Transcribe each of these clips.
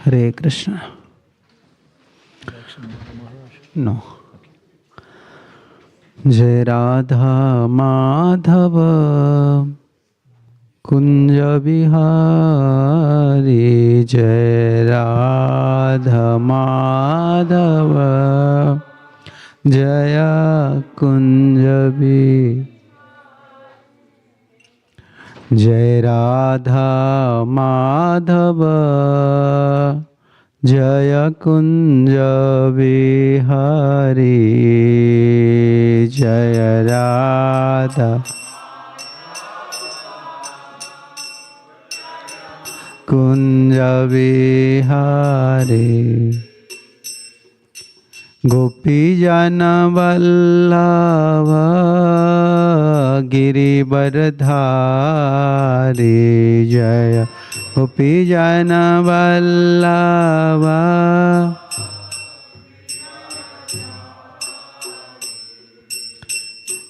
Hare Krishna. No. Jai Radha Madhava Kunja Bihari. Jai Radha Madhava Jaya Kunja Bihari. Jai Radha Madhava Jaya Kunja Bihari. Jaya Radha Kunja Bihari. Gopi Jana Vallabha Girivardhari. Jaya Gopi Jana Vallabha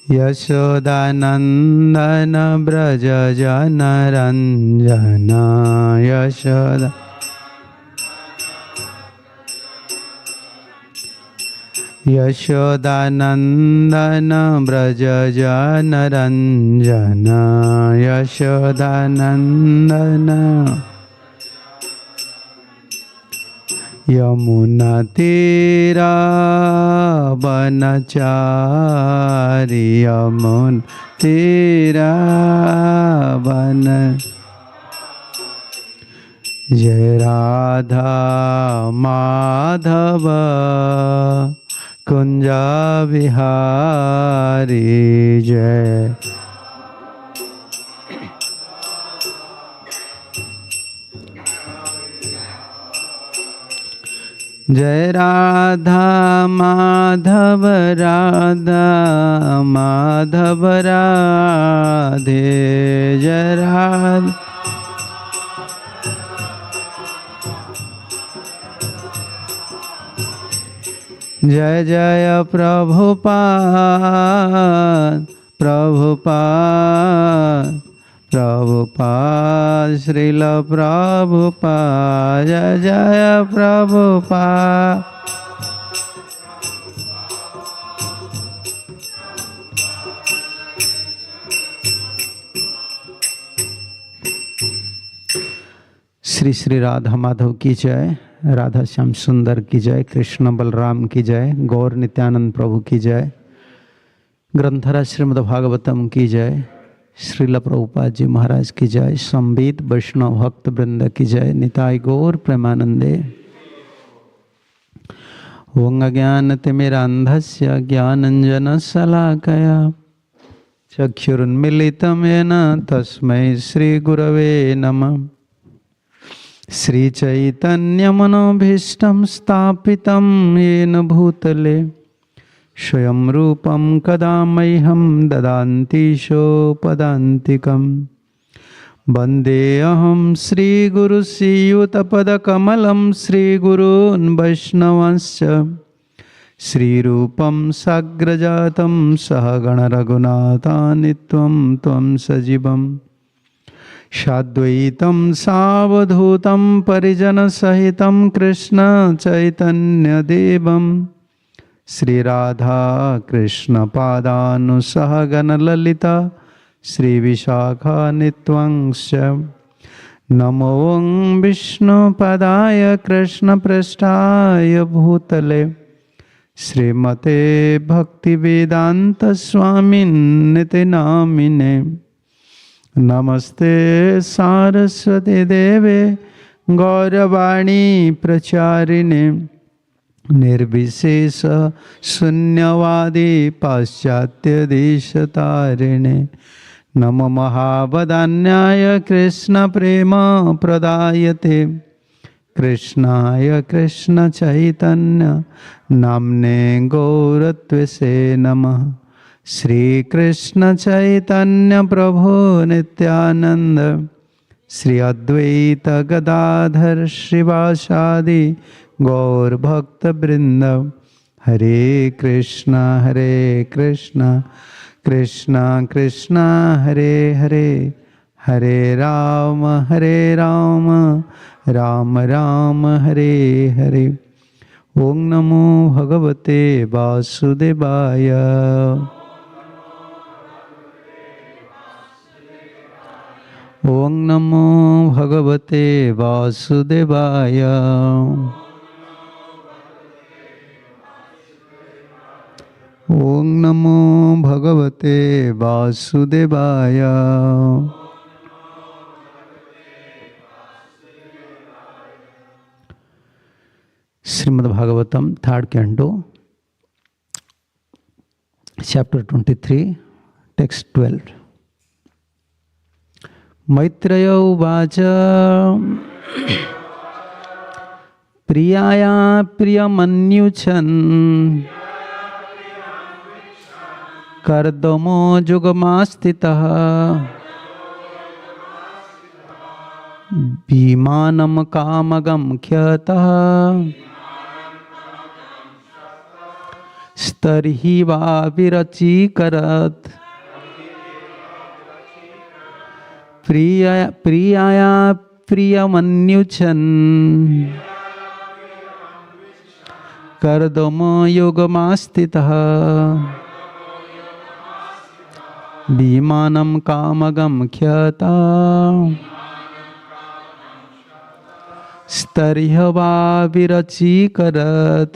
Yashodanandana Braja Jana Ranjana. Yashoda Yashodanandana Braja Jana Ranjana. Yashodanandana Yamuna Tira Banachari. Yamuna Tira Banachari. Jai Radha Madhava Kunja Bihari. Jai Jai Radha Madhava Radha Madhava Radhe. Jai Radha Jai Jaya Prabhupada Prabhupada Prabhupada Srila Prabhupada. Jai Jaya Prabhupada. Shri Shri Radha Madhav की जय, राधा श्याम सुंदर की जय, कृष्ण बलराम की जय, गौर नित्यानंद प्रभु की जय, ग्रंथराज श्रीमद् भागवतम की जय, श्रील प्रभुपाद जी महाराज की जय, संबीत वैष्णव भक्त वृंद की जय, निताय गौर प्रेमानंदे। ओं अज्ञानतिमिरान्धस्य ज्ञानञ्जनशलाकया चक्षुरुन्मीलितं येन तस्मै श्रीगुरवे नमः। श्रीचैतन्यमनोभीष्टं स्थापितं येन भूतले स्वयं रूपं कदा मह्यं ददान्ति सोपदान्तिकं। वन्देऽहं श्रीगुरुश्रीयुतपदकमलं श्रीगुरून् वैष्णवांश्च श्रीरूपं साग्रजातं सहगण रघुनाथान्वितं त्वं सजीवं साद्वैतं सावधूतं परिजनसहितं कृष्ण चैतन्यदेवं श्रीराधा कृष्ण पादानुसहगण ललिता श्रीविशाखान्वितंश्च। नमो विष्णुपदाय कृष्णपृष्ठाय भूतले श्रीमते भक्तिवेदान्तस्वामिन्निति नामिने। नमस्ते सारस्वती देवे गौरवाणी प्रचारिणे निर्विशेष शून्यवादी पाश्चात्य देशतारिणे। नमो महावदान्याय कृष्ण प्रेम प्रदायते कृष्णाय कृष्ण चैतन्य नाम्ने गौरत्वसे नमः। श्री कृष्ण चैतन्य प्रभु नित्यानंद श्री अद्वैत गदाधर श्रीवासादि गौर भक्त वृंद। हरे Krishna Krishna Krishna Hare Hare Hare Rama, Rama Rama, Hare Hare. Om Namo Bhagavate Vasudevaya. Om Namo Bhagavate Vasudevaya. Om Namo Bhagavate Vasudevaya. Srimad Bhagavatam, third canto, chapter 23, text 12. Maitreya uvacha priyaya priyamanyuchan kardamo jugamastitah bhimanam kamagam khyatah starhi va virachikarat priyaya priyamanyuchan kardamo yogamastitah bhimanam kamagam khyata starya va virachikarat.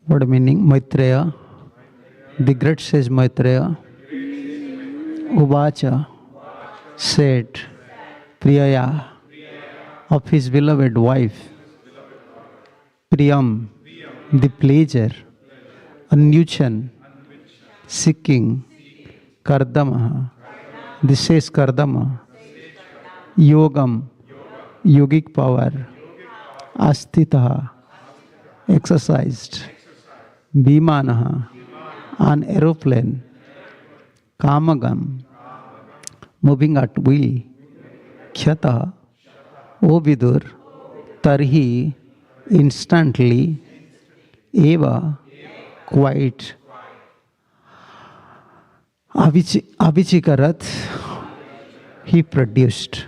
What meaning? Maitreya, the great sage Maitreya, Uvacha, said, Priyaya, of his beloved wife, Priyam, the pleasure, Anyuchan, seeking, Kardama, the sage Kardama, Yogam, yogic power, Astitaha, exercised, Bhimanaha, an aeroplane, Kamagam, moving at will, Khyata, O Vidur, Tarhi, instantly, Eva, quite, Avichikarat, he produced.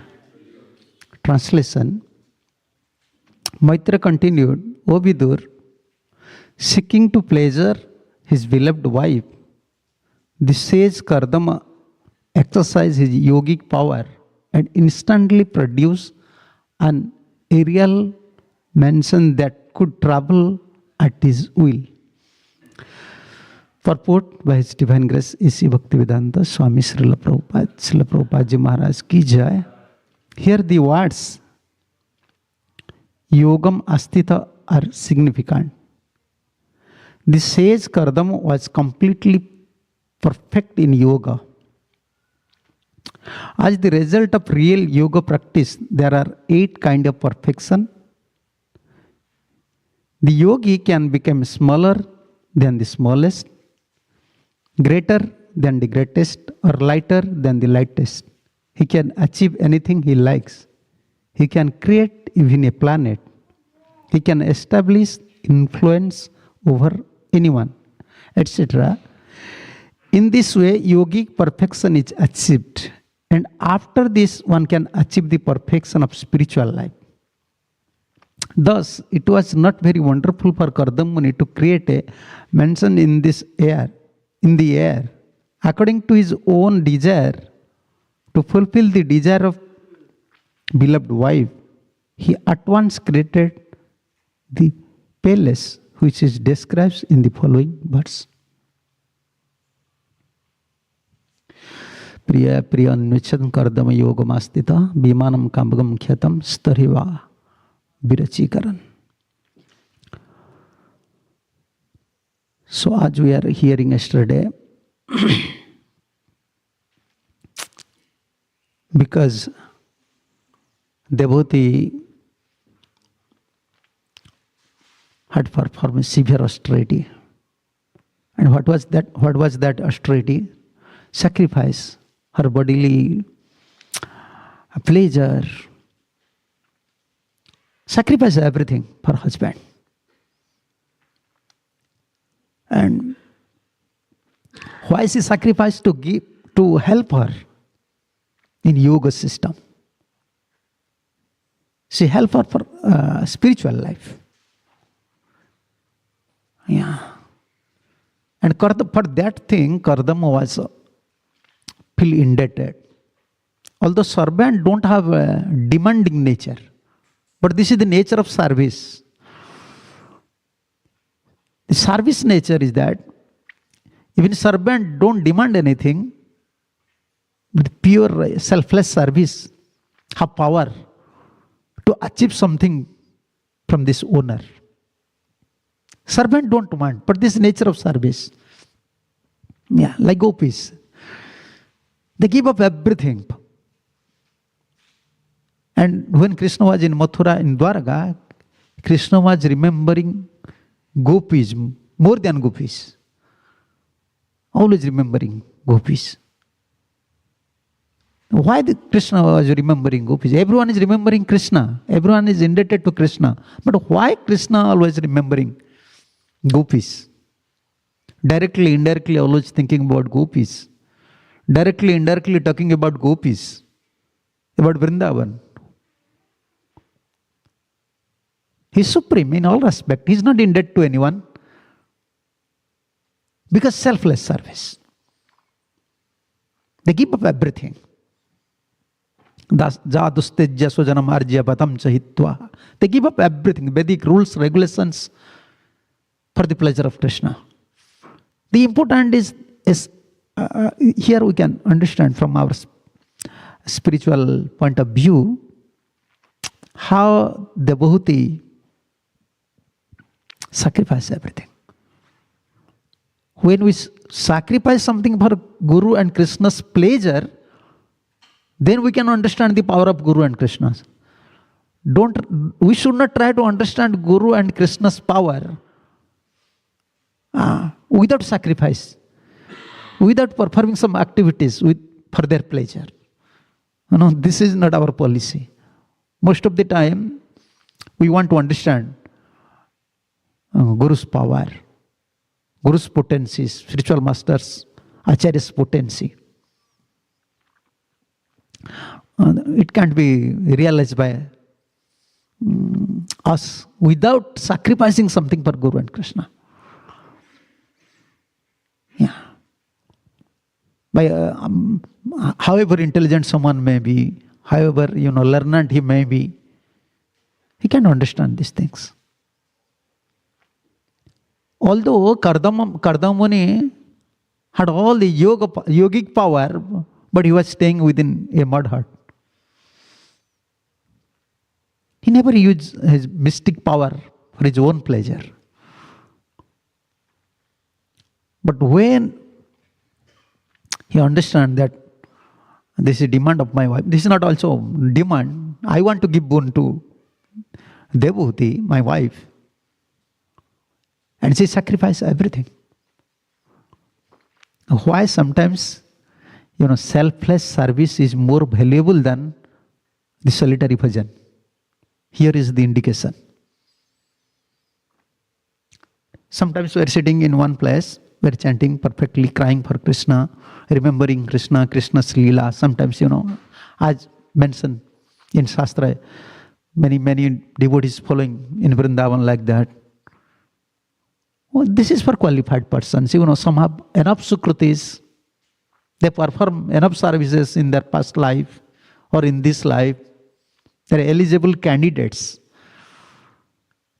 Translation. Maitra continued, O Vidur, seeking to pleasure his beloved wife, the sage Kardama exercised his yogic power and instantly produced an aerial mansion that could travel at his will. Purport by His Divine Grace A.C. Bhaktivedanta Swami Srila Prabhupada Ji Maharaj Ki Jai. Here the words Yogam Astita are significant. The sage Kardama was completely perfect in yoga. As the result of real yoga practice, there are 8 kinds of perfection. The yogi can become smaller than the smallest, greater than the greatest, or lighter than the lightest. He can achieve anything he likes. He can create even a planet. He can establish influence over anyone, etc. In this way, yogic perfection is achieved. And after this, one can achieve the perfection of spiritual life. Thus, it was not very wonderful for Kardamuni to create a mansion in the air, according to his own desire, to fulfill the desire of beloved wife. He at once created the palace, which is described in the following verse. Priya Priyanvichan Kardama Yogamastita Bimanam Kambagam Kyatam Stariva Virachikaran. So as we are hearing yesterday, because devotee had performed severe austerity. And what was that austerity? Sacrifice her bodily pleasure, sacrifice everything for husband. And why she sacrificed? To help her in yoga system. She helped her for spiritual life. Yeah. And for that thing, Kardama was feel indebted. Although servants don't have a demanding nature, but this is the nature of service. The service nature is that even servants don't demand anything, with pure selfless service, have power to achieve something from this owner. Servants don't want, but this is nature of service. Yeah, like gopis. They give up everything. And when Krishna was in Mathura, in Dwarka, Krishna was remembering gopis more than gopis. Always remembering gopis. Why Krishna was remembering gopis? Everyone is remembering Krishna. Everyone is indebted to Krishna. But why Krishna always remembering gopis? Directly, indirectly, always thinking about gopis. Directly, indirectly talking about gopis, about Vrindavan. He's supreme in all respects. He's not in debt to anyone. Because selfless service. They give up everything. They give up everything. Vedic rules, regulations for the pleasure of Krishna. The important is here we can understand from our spiritual point of view how the devotee sacrifice everything. When we sacrifice something for Guru and Krishna's pleasure, then we can understand the power of Guru and Krishna. We should not try to understand Guru and Krishna's power without sacrifice, without performing some activities for their pleasure. This is not our policy. Most of the time, we want to understand Guru's power, Guru's potency, spiritual masters, Acharya's potency. It can't be realized by us without sacrificing something for Guru and Krishna. Yeah. By however intelligent someone may be, however learned he may be, He can understand these things. Although Kardamuni had all the yogic power, but he was staying within a mud hut. He never used his mystic power for his own pleasure. But when he understands that this is a demand of my wife, this is not also demand. I want to give boon to Devhuti, my wife. And she sacrificed everything. Why sometimes, selfless service is more valuable than the solitary bhajan? Here is the indication. Sometimes we are sitting in one place, we are chanting perfectly, crying for Krishna, remembering Krishna, Krishna's Leela. Sometimes, as mentioned in Shastra, many devotees following in Vrindavan like that. Well, this is for qualified persons. Some have enough sukritis, they perform enough services in their past life or in this life. They are eligible candidates.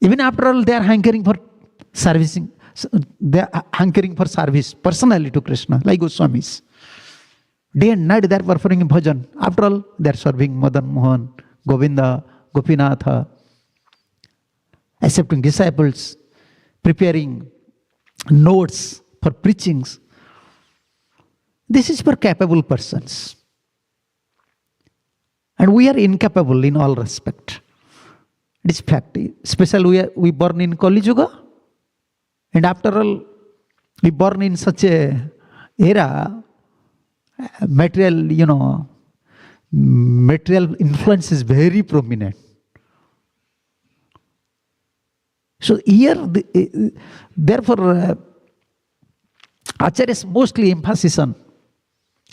Even after all, they are hankering for servicing. They are hankering for service personally to Krishna, like Goswamis. Day and night they are performing bhajan. After all, they are serving Madan Mohan, Govinda, Gopinatha, accepting disciples, preparing notes for preachings. This is for capable persons. And we are incapable in all respect. It is fact. Especially we born in Kali Yuga. And after all, we born in such a era, material influence is very prominent. So here, therefore, Acharyas mostly emphasis on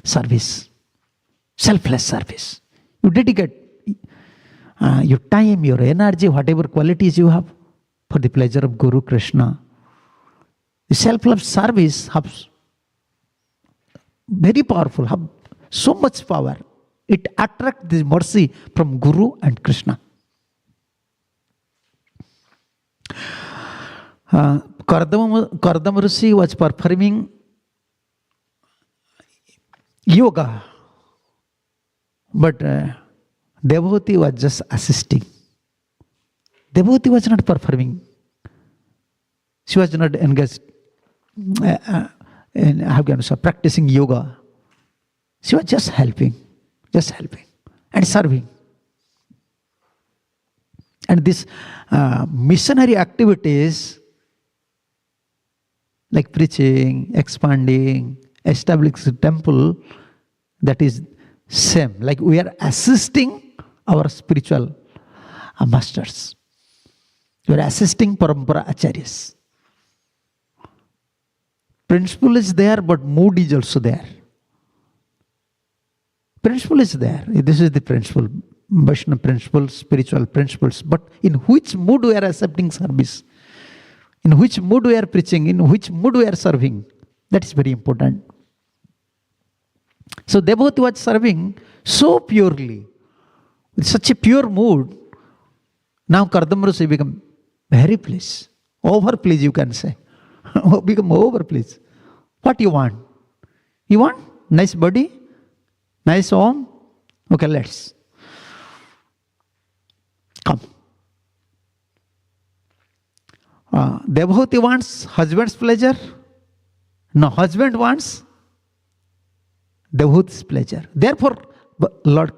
service, selfless service. You dedicate your time, your energy, whatever qualities you have for the pleasure of Guru Krishna. The self-love service has very powerful, have so much power. It attracts the mercy from Guru and Krishna. Kardama Rishi was performing yoga, but Devhuti was just assisting. Devhuti was not performing. She was not engaged in practicing yoga. She was just helping and serving. And this missionary activities like preaching, expanding, establishing temple, that is same. Like we are assisting our spiritual masters. We are assisting Parampara Acharyas. Principle is there, but mood is also there. Principle is there. This is the principle. Vaishnava principles, spiritual principles. But in which mood we are accepting service? In which mood we are preaching? In which mood we are serving? That is very important. So Devhuti was serving so purely, with such a pure mood. Now Kardama Rishi become very pleased. Over pleased, you can say. Become over pleased. What you want? You want nice body? Nice home? Okay, let's come. Devhuti wants husband's pleasure. No, husband wants Devhuti's pleasure. Therefore, Lord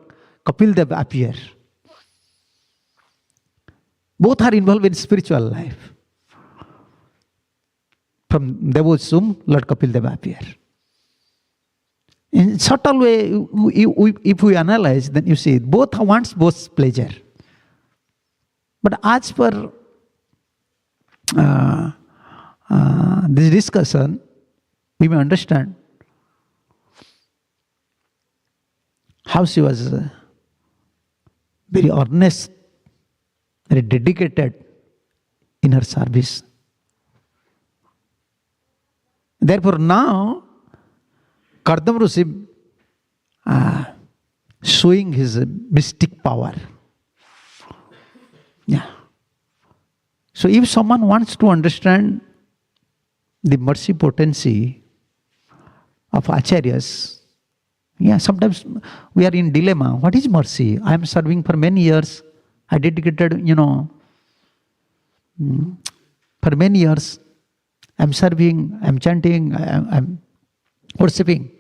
Kapil Dev appear. Both are involved in spiritual life. From Devhuti's womb, Lord Kapil Dev appear. In subtle way, if we analyze, then you see both wants both pleasure. But as per this discussion, we may understand how she was very earnest, very dedicated in her service. Therefore, now Kardama Rishi showing his mystic power. Yeah. So if someone wants to understand the mercy potency of acharyas, yeah, sometimes we are in dilemma. What is mercy? I am serving for many years. I dedicated, for many years. I'm serving, I'm chanting, I'm worshipping.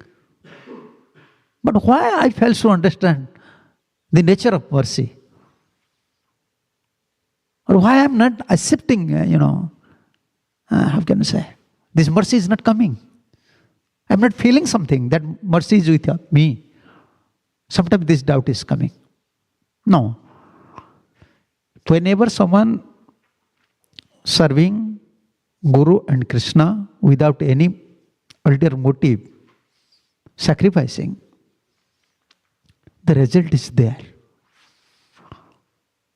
But why I fail to understand the nature of mercy? Or why I'm not accepting, how can I say? This mercy is not coming. I'm not feeling something that mercy is with me. Sometimes this doubt is coming. No. Whenever someone serving Guru and Krishna without any ulterior motive, sacrificing, the result is there.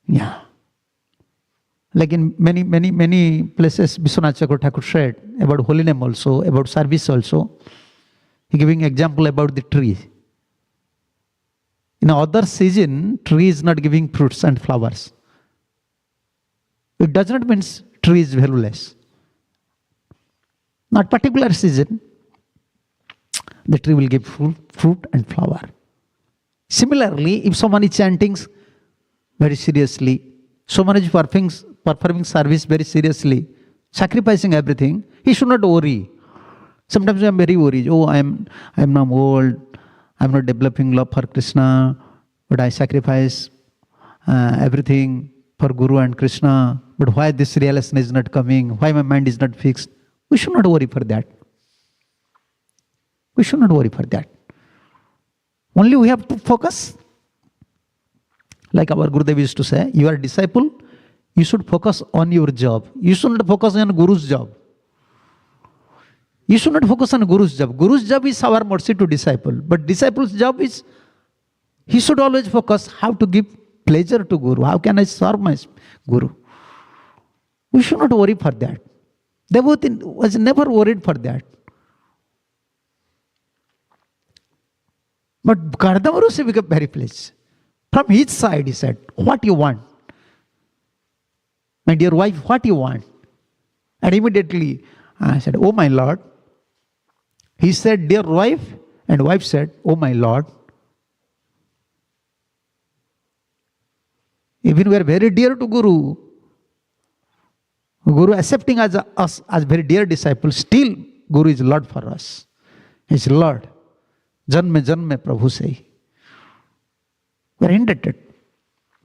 Yeah. Like in many places, Vishwanath Thakur said about holy name also, about service also. He giving example about the tree. In other season, tree is not giving fruits and flowers. It does not mean tree is valueless. Not particular season, the tree will give fruit and flower. Similarly, if someone is chanting very seriously, someone is performing service very seriously, sacrificing everything, he should not worry. Sometimes I am very worried. Oh, I am now old. I am not developing love for Krishna, but I sacrifice everything for Guru and Krishna. But why this realization is not coming? Why my mind is not fixed? We should not worry for that. We should not worry for that. Only we have to focus. Like our Gurudev used to say, you are a disciple, you should focus on your job. You should not focus on Guru's job. You should not focus on Guru's job. Guru's job is our mercy to disciple. But disciple's job is, he should always focus how to give pleasure to Guru. How can I serve my Guru? We should not worry for that. Devotee was never worried for that. But Gardamaru se became very pleased. From his side, he said, what you want? My dear wife, what you want? And immediately I said, oh my Lord. He said, dear wife, and wife said, oh my Lord. Even we are very dear to Guru. Guru accepting us as very dear disciples, still Guru is Lord for us. He is Lord. Janme janme Prabhu say. We are indebted.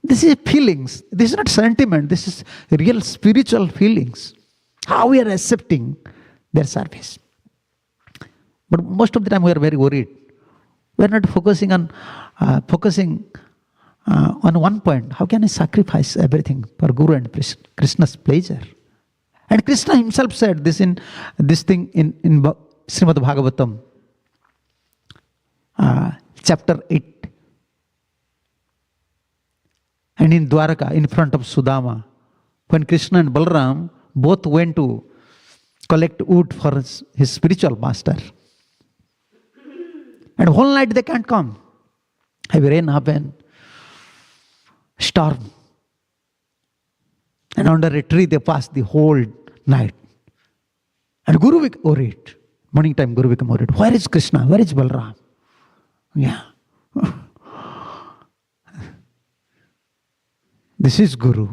This is feelings. This is not sentiment. This is real spiritual feelings. How we are accepting their service. But most of the time we are very worried. We are not focusing on one point. How can I sacrifice everything for Guru and Krishna's pleasure? And Krishna himself said this in Srimad Bhagavatam, chapter 8. And in Dwaraka, in front of Sudama, when Krishna and Balaram both went to collect wood for his spiritual master. And whole night they can't come. Heavy rain happened, storm. And under a tree they passed the whole night. And Guru became worried. Morning time Guru became worried. Where is Krishna? Where is Balaram? Yeah. This is Guru.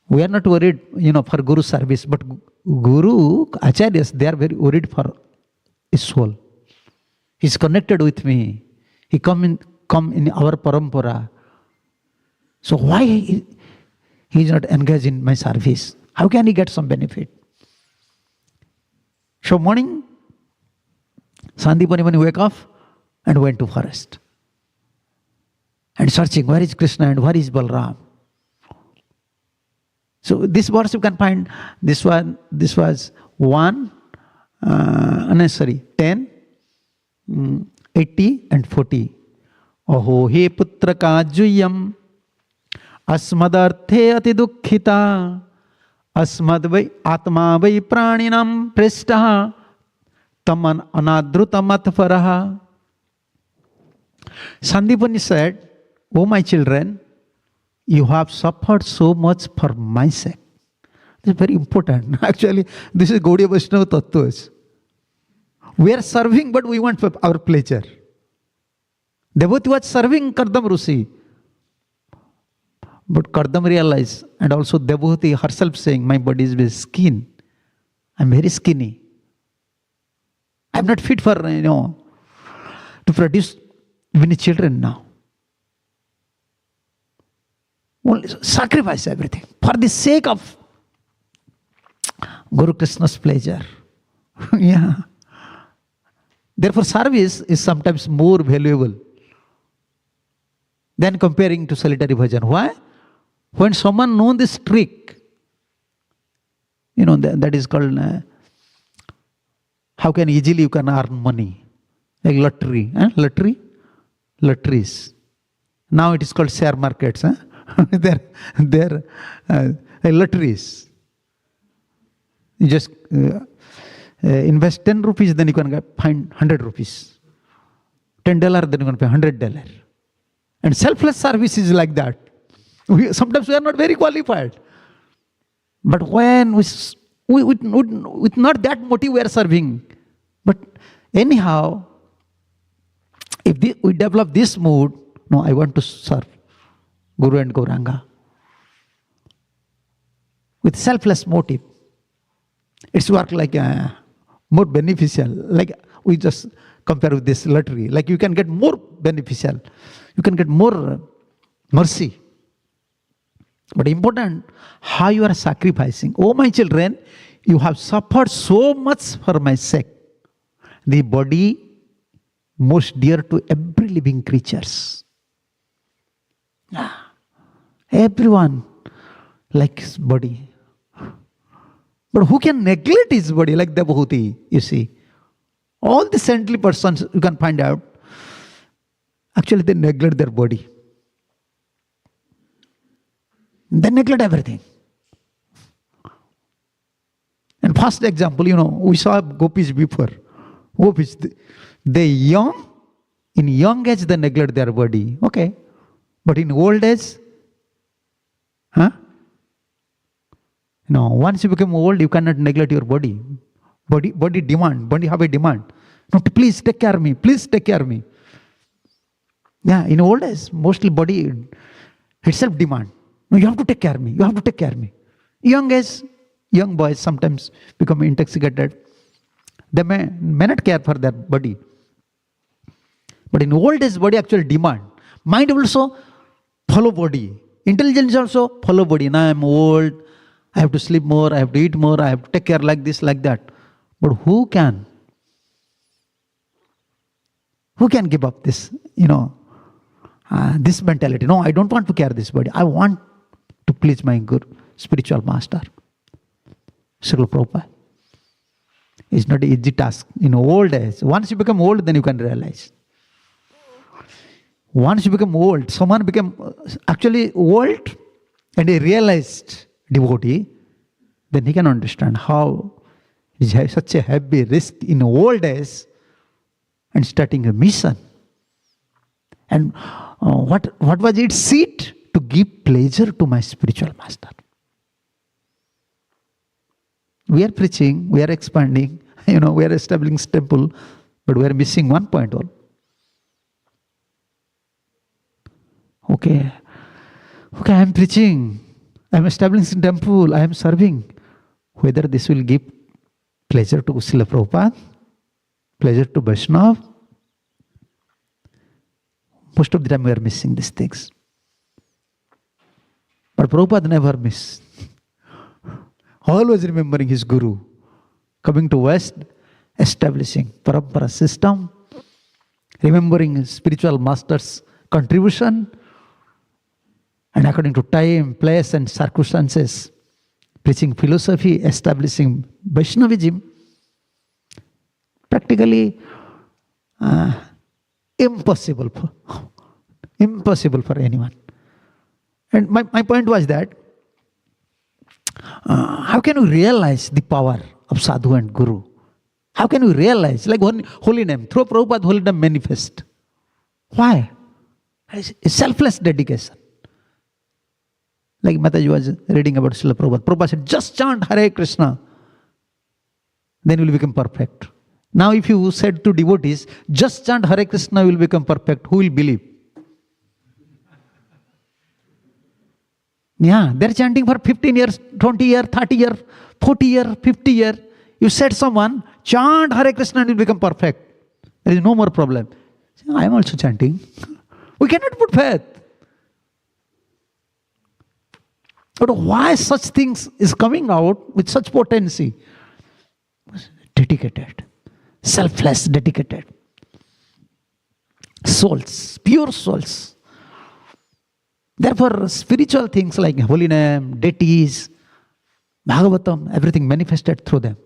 We are not worried, for Guru service, but Guru, Acharyas, they are very worried for his soul. He is connected with me. He come in our parampara. So why he is not engaged in my service? How can he get some benefit? So morning, Sandipani when he wake up and went to forest. And searching, where is Krishna and where is Balaram? So this verse you can find, this was 10, 80 and 40. Aho he putra ka juyam asmadarte ati dukkhita asmad vai atma vai praninam prishtaha taman anadrutam atfaraha. Sandipani said, oh my children, you have suffered so much for my sake. This is very important. Actually, this is Gaudiya Vaishnava Tattvas. We are serving, but we want our pleasure. Devotee was serving Kardam Rusi. But Kardam realized, and also Devotee herself saying, my body is with skin. I'm very skinny. I'm not fit for, to produce many children now. Only sacrifice everything for the sake of Guru Krishna's pleasure. Yeah. Therefore, service is sometimes more valuable than comparing to solitary bhajan. Why? When someone knows this trick, that is called how can easily you can earn money, like lottery, lotteries. Now it is called share markets. They're lotteries. You just invest 10 rupees, then you can find 100 rupees. $10, then you can pay $100. And selfless service is like that. Sometimes we are not very qualified. But when with not that motive we are serving. But anyhow, if we develop this mood, no, I want to serve Guru and Gauranga. With selfless motive. It's work like more beneficial. Like we just compare with this lottery. Like you can get more beneficial. You can get more mercy. But important, how you are sacrificing. Oh my children, you have suffered so much for my sake. The body most dear to every living creatures. Everyone likes body. But who can neglect his body like Devotee, you see? All the saintly persons you can find out, actually they neglect their body. They neglect everything. And first example, we saw gopis before. Gopis, in young age they neglect their body. Okay. But in old age, once you become old, you cannot neglect your body. Body demand. Body have a demand. No, please take care of me. Please take care of me. Yeah, in old age, mostly body itself demand. No, you have to take care of me. You have to take care of me. Young age, young boys sometimes become intoxicated. They may not care for their body. But in old age, body actually demand. Mind also follow body. Intelligence also follow body. Now I am old. I have to sleep more. I have to eat more. I have to take care like this, like that. But who can? Who can give up this, this mentality? No, I don't want to carry this body. I want to please my Guru, spiritual master. Srila Prabhupada. It's not an easy task. In old age, once you become old, then you can realize. Once you become old, someone become actually old and he realized devotee, then he can understand how it is such a heavy risk in old age and starting a mission. And what was its seat? To give pleasure to my spiritual master. We are preaching, we are expanding, we are establishing temple, but we are missing one point all. Okay, I am preaching, I am establishing temple, I am serving. Whether this will give pleasure to Srila Prabhupada, pleasure to Vaishnava, most of the time we are missing these things. But Prabhupada never missed. Always remembering his Guru. Coming to West, establishing Parampara system, remembering his spiritual master's contribution, and according to time, place and circumstances, preaching philosophy, establishing Vaishnavism. Practically impossible for anyone. And my point was that, how can we realize the power of Sadhu and Guru? How can we realize, like one holy name, through Prabhupada holy name manifest? Why? It's selfless dedication. Like Mataji was reading about Srila Prabhupada. Prabhupada said, just chant Hare Krishna. Then you will become perfect. Now if you said to devotees, just chant Hare Krishna, you will become perfect. Who will believe? Yeah, they're chanting for 15 years, 20 years, 30 years, 40 years, 50 years. You said someone, chant Hare Krishna and you will become perfect. There is no more problem. I am also chanting. We cannot put faith. But why such things is coming out with such potency? Dedicated. Selfless, dedicated. Souls, pure souls. Therefore, spiritual things like holy name, deities, Bhagavatam, everything manifested through them.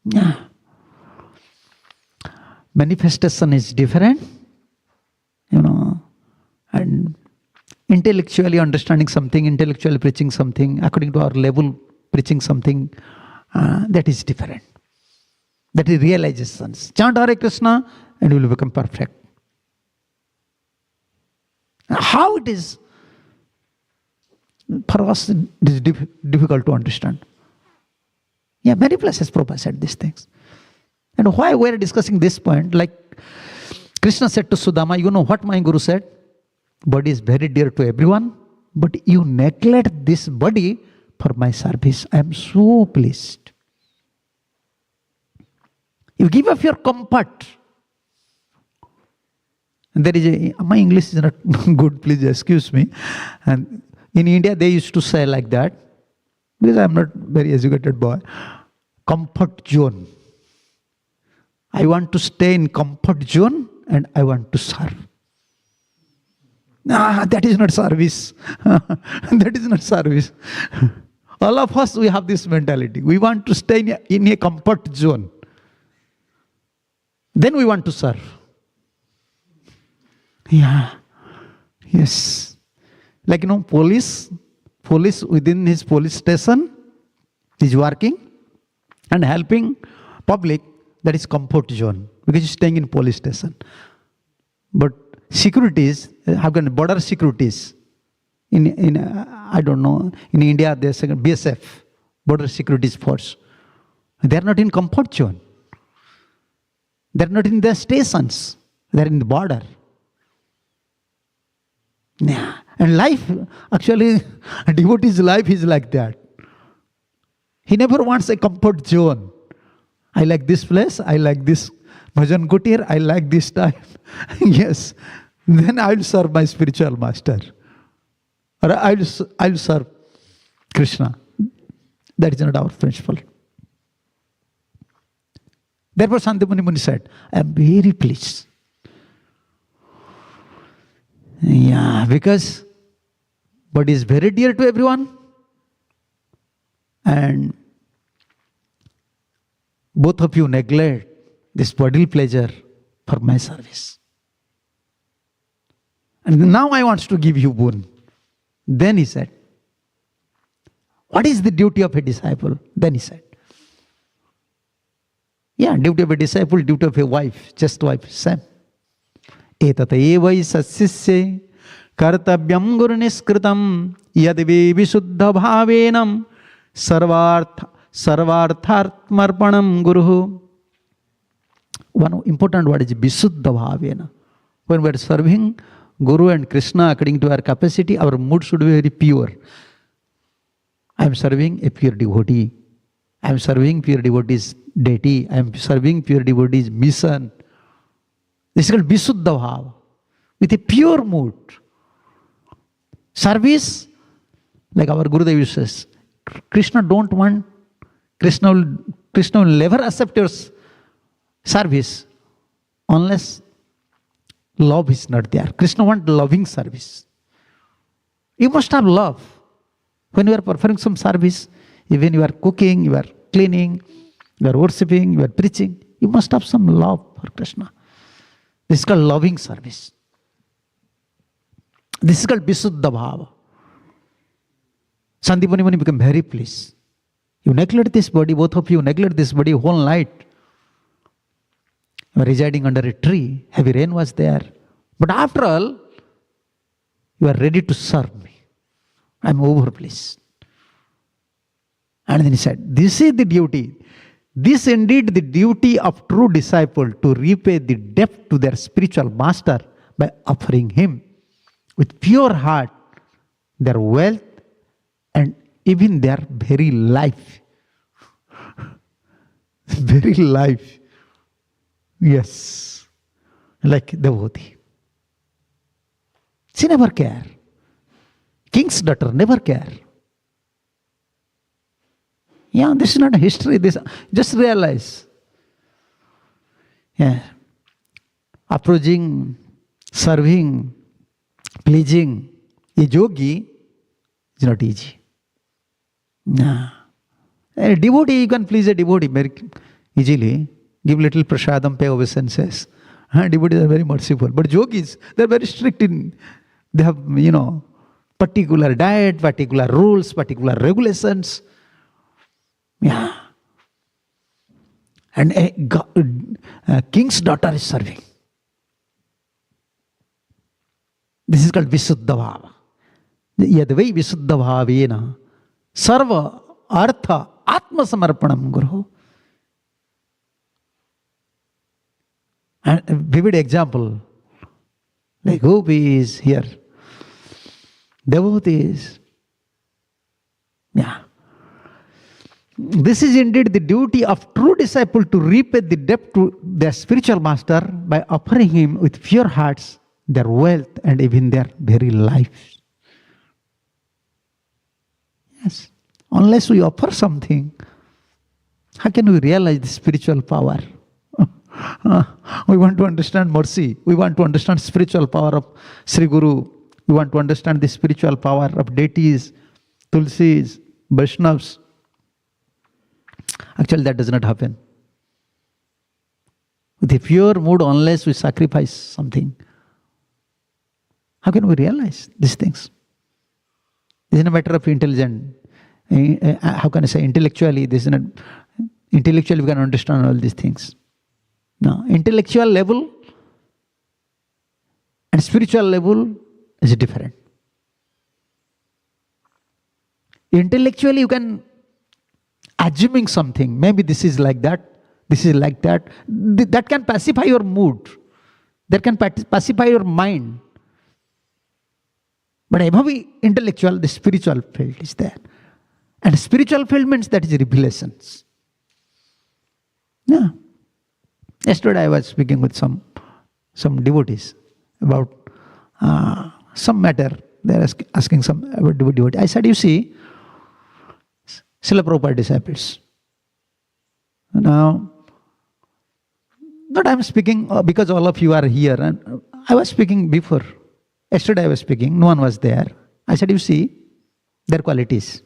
Yeah. Manifestation is different, and intellectually understanding something, intellectually preaching something, according to our level, preaching something, that is different. That is realizations. Chant Hare Krishna and you will become perfect. How it is, for us, it is difficult to understand. Yeah, many places Prabhupada said these things. And why we are discussing this point, like Krishna said to Sudama, you know what my Guru said? Body is very dear to everyone, but you neglect this body for my service. I am so pleased. You give up your comfort. And there is my English is not good, please excuse me. And in India they used to say like that, because I am not very educated boy, comfort zone. I want to stay in comfort zone and I want to serve. That is not service. That is not service. All of us, we have this mentality. We want to stay in a comfort zone. Then we want to serve. Yeah. Yes. Like, police within his police station is working and helping public. That is comfort zone, because he's staying in police station. But securities, have got border securities. In I don't know, in India there's BSF, Border Securities Force. They're not in comfort zone. They're not in their stations. They're in the border. Yeah. And life, actually, a devotee's life is like that. He never wants a comfort zone. I like this place, I like this Bhajan Kutir, I like this time. Yes. Then I will serve my spiritual master. Or I will serve Krishna. That is not our principle. Therefore, Santipani Muni said, I am very pleased. Yeah, because body is very dear to everyone. And both of you neglect this bodily pleasure for my service. And now I want to give you boon. Then he said, what is the duty of a disciple? Then he said, yeah, duty of a disciple, duty of a wife, just wife, same. Etata evai sassisye kartavyam guru niskritam yadve visuddha bhavenam sarvarthartmarpanam guru. One important word is visuddha bhavena. When we are serving Guru and Krishna according to our capacity, our mood should be very pure. I am serving a pure devotee. I am serving pure devotee's deity. I am serving pure devotee's mission. This is called visuddha bhava, with a pure mood. Service, like our Gurudev says, Krishna don't want, Krishna will never accept your service unless love is not there. Krishna wants loving service. You must have love. When you are performing some service, even you are cooking, you are cleaning, you are worshipping, you are preaching, you must have some love for Krishna. This is called loving service. This is called visuddha bhava. Sandipani Muni became very pleased. You neglect this body, both of you neglect this body whole night. You were residing under a tree, heavy rain was there. But after all, You are ready to serve me. I'm overpleased. And then he said, this is the duty. This indeed the duty of true disciple, to repay the debt to their spiritual master by offering him with pure heart their wealth and even their very life. Very life. Yes. Like devotee. She never care. King's daughter never care. Yeah, this is not a history. This just realize. Yeah. Approaching, serving, pleasing a yogi is not easy. Nah. A devotee, you can please a devotee very easily. Give little prasadam, pay obeisances. Devotees are very merciful. But yogis, they are very strict in, they have, particular diet, particular rules, particular regulations. Yeah. And a king's daughter is serving. This is called Visuddha Bhava. Yadvai Visuddha Bhavena Sarva Artha Atma Samarpanam Guru. And a vivid example, like gopis here, devotees. Yeah. This is indeed the duty of true disciple, to repay the debt to their spiritual master by offering him with pure hearts their wealth and even their very life. Yes. Unless we offer something, how can we realize the spiritual power? We want to understand mercy. We want to understand spiritual power of Sri Guru. We want to understand the spiritual power of deities, Tulsis, Vaishnavas. Actually, that does not happen. With a pure mood, unless we sacrifice something, how can we realize these things? This is a matter of intelligence. How can I say intellectually? This is not intellectually we can understand all these things. No, intellectual level and spiritual level is different. Intellectually, you can assuming something. Maybe this is like that. This is like that. That can pacify your mood. That can pacify your mind. But above intellectual, the spiritual field is there. And spiritual field means that is revelations. Yeah. Yesterday I was speaking with some devotees about some matter. They are asking some about devotee. I said, you see, Srila Prabhupada disciples. Now, not I am speaking because all of you are here. And I was speaking before. Yesterday I was speaking. No one was there. I said, you see, their qualities.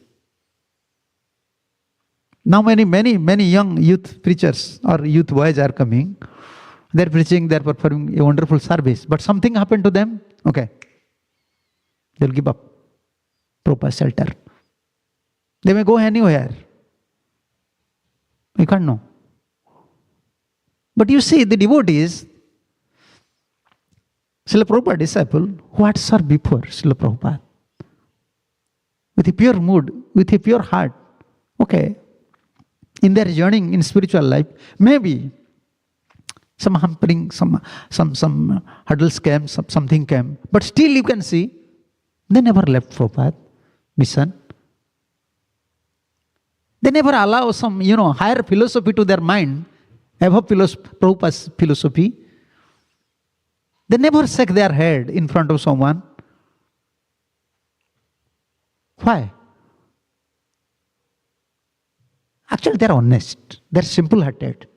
Now many young youth preachers or youth boys are coming. They're preaching, they're performing a wonderful service. But something happened to them. Okay. They'll give up. Proper shelter. They may go anywhere. You can't know. But you see, the devotees, Srila Prabhupada disciple, who had served before Srila Prabhupada, with a pure mood, with a pure heart, okay, in their journey in spiritual life, maybe some hampering, some hurdles came, something came, but still you can see, they never left Prabhupada mission. They never allow some, higher philosophy to their mind, above Prabhupada's philosophy. They never shake their head in front of someone. Why? Actually, they are honest. They are simple-hearted.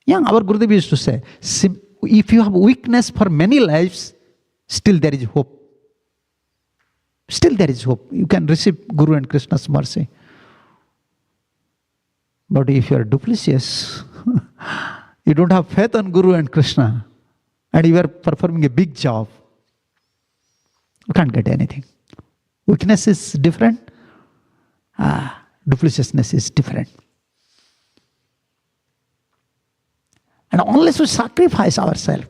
Yeah, our Gurudev used to say, if you have weakness for many lives, still there is hope. Still there is hope. You can receive Guru and Krishna's mercy. But if you are duplicitous, you don't have faith on Guru and Krishna, and you are performing a big job, you can't get anything. Weakness is different. Duplicitousness is different. And unless we sacrifice ourselves,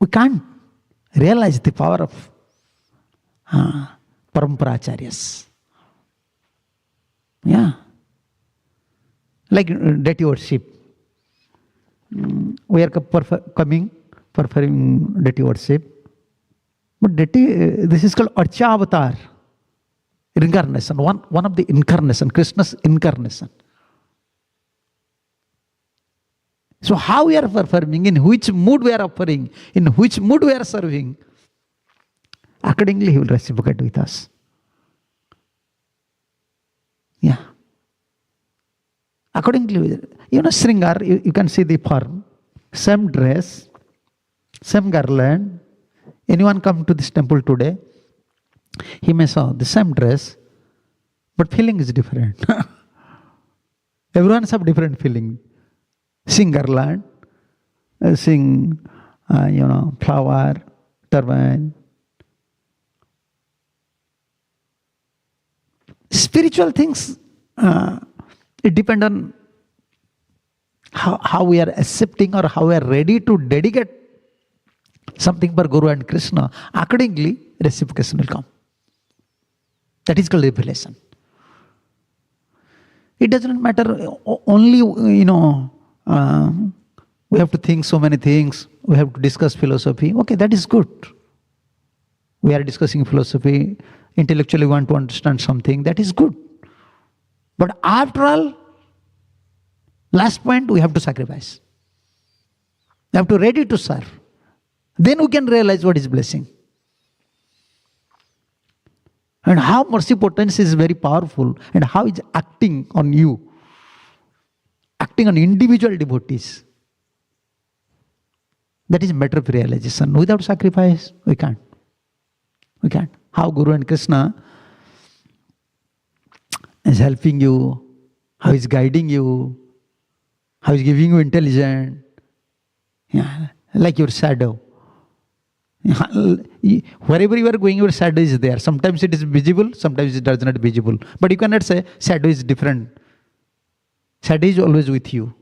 We can't realize the power of Paramparaacharyas. Yeah. Like deity worship. We are coming, performing deity worship. But deity, this is called Archa Avatar. Incarnation. One of the incarnation, Krishna's incarnation. So how we are performing, in which mood we are offering, in which mood we are serving, accordingly he will reciprocate with us. Yeah. Accordingly, Sringar, you can see the form, same dress, same garland. Anyone come to this temple today, he may saw the same dress, but feeling is different. Everyone have different feeling. Sing garland, sing, flower, turban. Spiritual things, it depends on how we are accepting or how we are ready to dedicate something for Guru and Krishna. Accordingly, reciprocation will come. That is called revelation. It doesn't matter only, we have to think so many things, we have to discuss philosophy. Okay, that is good. We are discussing philosophy, intellectually want to understand something, that is good. But after all, last point, we have to sacrifice. We have to ready to serve. Then we can realize what is blessing. And how mercy potency is very powerful, and how it's acting on you, acting on individual devotees. That is matter of realization. Without sacrifice, we can't. We can't. How Guru and Krishna is helping you, how is guiding you, how is giving you intelligence. Yeah, like your shadow. Wherever you are going, your shadow is there. Sometimes it is visible, sometimes it does not visible. But you cannot say shadow is different. Shadow is always with you.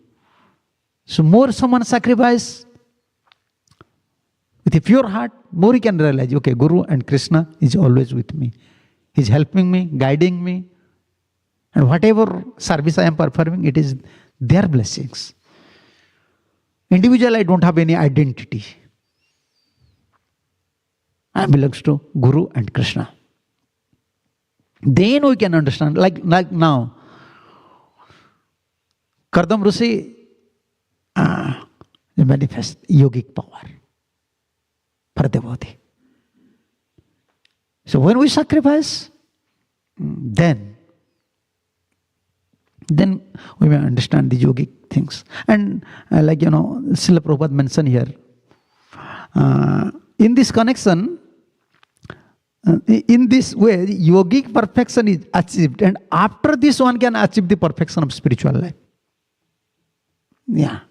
So more someone sacrifice with a pure heart, more you can realize, okay, Guru and Krishna is always with me. He is helping me, guiding me. And whatever service I am performing, it is their blessings. Individual, I don't have any identity. I belongs to Guru and Krishna. Then we can understand, like now, Kardam Rishi manifest yogic power for devotee. So when we sacrifice, then we may understand the yogic things. And Srila Prabhupada mentioned here, in this connection, in this way, yogic perfection is achieved, and after this one can achieve the perfection of spiritual life. Yeah.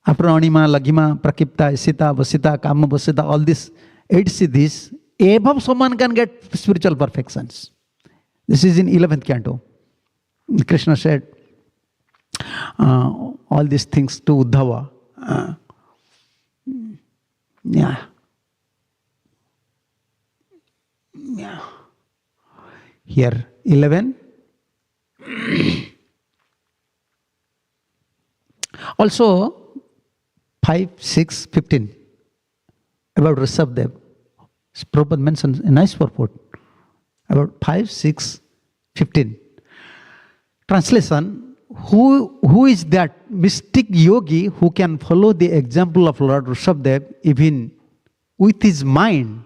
After Anima, Lagima, Prakipta, Sita, Vasita, Kama, Vasita, all these 8 siddhis, above someone can get spiritual perfections. This is in 11th canto. Krishna said all these things to Uddhava. Yeah. Here, 11. Also, 5, 6, 15. About Rishabdev. Prabhupada mentions a nice purport. About 5, 6, 15. Translation, who is that mystic yogi who can follow the example of Lord Rishabdev even with his mind?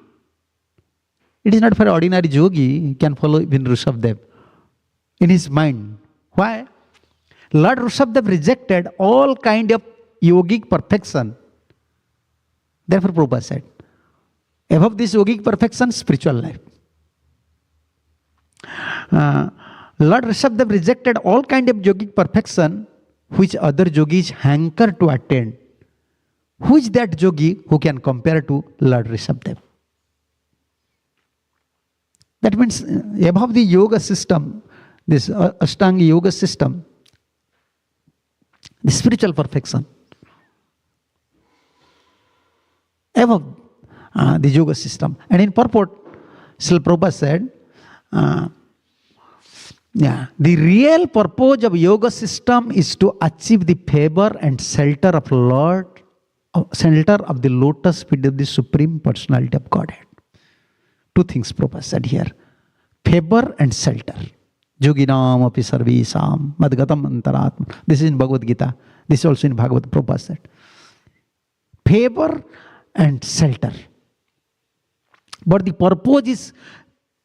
It is not for ordinary yogi, he can follow even Rishabdev in his mind. Why? Lord Rishabdev rejected all kind of yogic perfection. Therefore Prabhupada said, above this yogic perfection, spiritual life. Lord Rishabdev rejected all kind of yogic perfection which other yogis hanker to attain. Who is that yogi who can compare to Lord Rishabdev? That means above the yoga system, this Ashtanga yoga system, the spiritual perfection. above the yoga system. And in purport, Srila Prabhupada said, the real purpose of yoga system is to achieve the favor and shelter of Lord, shelter of the lotus feet of the Supreme Personality of Godhead. Two things Prabhupada said here. Favor and shelter. Yoginam api sarvisam madgatam antaratma. This is in Bhagavad Gita. This is also in Bhagavad Prabhupada said. Favor and shelter. But the purpose is,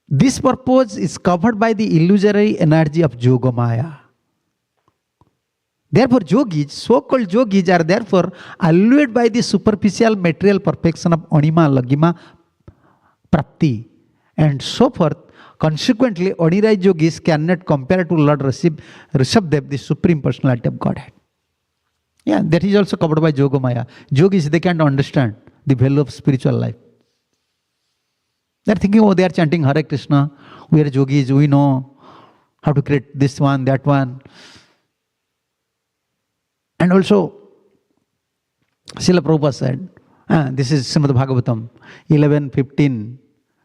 this purpose is covered by the illusory energy of Yogamaya. Therefore, yogis, so-called yogis, are therefore allured by the superficial material perfection of Anima, Lagima, Prapti, and so forth. Consequently, ordinary yogis cannot compare to Lord Rishabdev, the Supreme Personality of Godhead. Yeah, that is also covered by Yogamaya. Yogis, they can't understand the value of spiritual life. They are thinking, oh, they are chanting Hare Krishna. We are yogis, we know how to create this one, that one. And also, Srila Prabhupada said, this is Srimad Bhagavatam, 11, 15,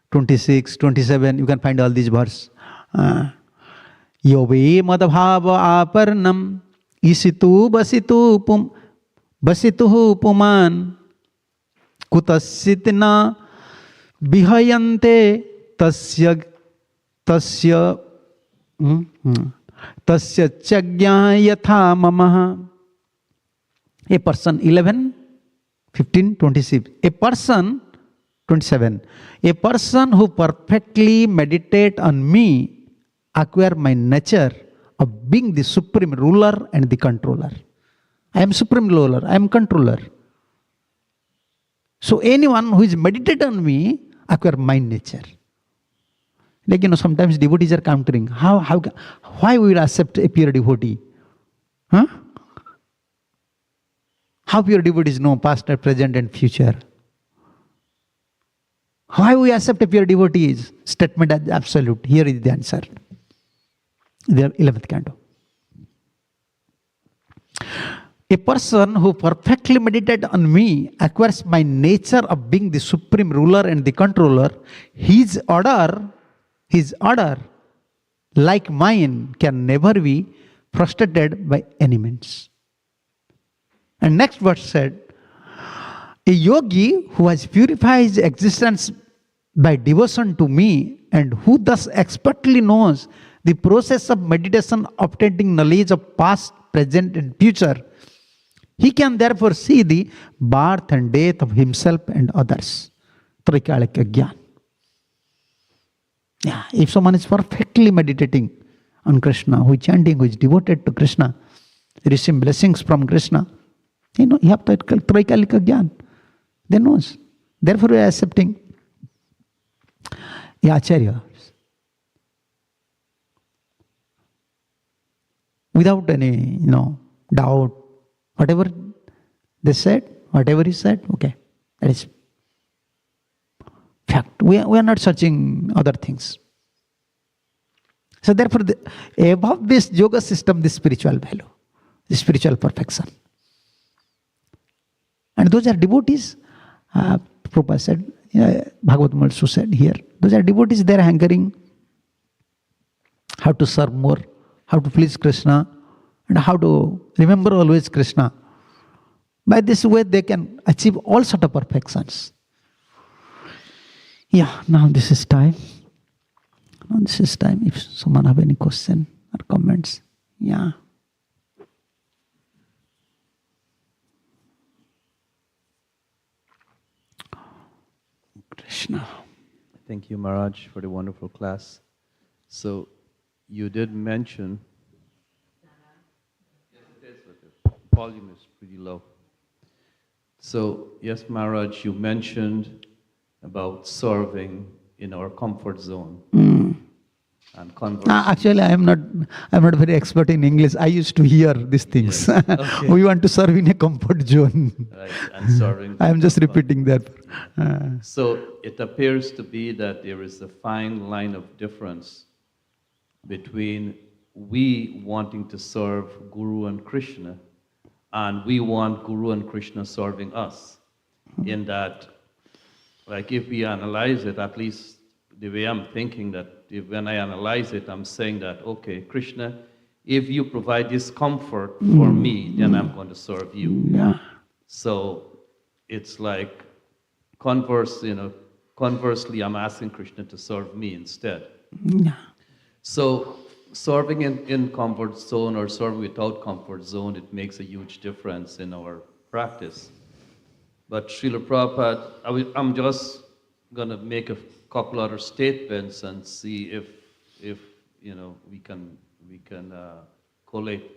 26, 27, you can find all these verses. Yove madabhava aparnam isitu basituhu puman kutasitina bihayante tasya chagya yatha mamaha. A person, 11, 15, 26. A person, 27. A person who perfectly meditate on me acquire my nature of being the supreme ruler and the controller. I am supreme ruler, I am controller. So anyone who is meditate on me acquire my nature. Like, sometimes devotees are countering. Why we will accept a pure devotee? Huh? How pure devotees know past, present and future? Why we accept a pure devotee's statement as absolute? Here is the answer. The 11th canto. A person who perfectly meditates on me acquires my nature of being the supreme ruler and the controller. His order, like mine, can never be frustrated by any means. And next verse said, a yogi who has purified his existence by devotion to me and who thus expertly knows the process of meditation obtaining knowledge of past, present and future, he can therefore see the birth and death of himself and others. Trikalika Gyan. Yeah, if someone is perfectly meditating on Krishna, who is chanting, who is devoted to Krishna, receiving blessings from Krishna, you have to Trikalika Gyan. They knows. Therefore we are accepting the Acharya. Without any, doubt. Whatever they said, whatever he said, okay. That is fact. We are not searching other things. So therefore, above this yoga system, the spiritual value, the spiritual perfection. And those are devotees, Prabhupada said, Bhagavatam also said here, those are devotees, they are hankering how to serve more, how to please Krishna, and how to remember always Krishna. By this way, they can achieve all sort of perfections. Yeah, now this is time. If someone have any question or comments. Yeah. Krishna. Thank you, Maharaj, for the wonderful class. So, you did mention, yes, it is, but the volume is pretty low. So, yes, Maharaj, you mentioned about serving in our comfort zone. And actually, I'm not very expert in English. I used to hear these things. Yes. Okay. We want to serve in a comfort zone. Right, and serving. I'm just repeating that. So it appears to be that there is a fine line of difference between we wanting to serve Guru and Krishna, and we want Guru and Krishna serving us. In that like if we analyze it, at least the way I'm thinking that when I analyze it, I'm saying that, okay, Krishna, if you provide this comfort for me, then I'm going to serve you. Yeah. So it's like conversely, I'm asking Krishna to serve me instead. Yeah. So serving in comfort zone or serving without comfort zone, it makes a huge difference in our practice. But Srila Prabhupada, I'm just going to make a couple other statements and see if we can collate.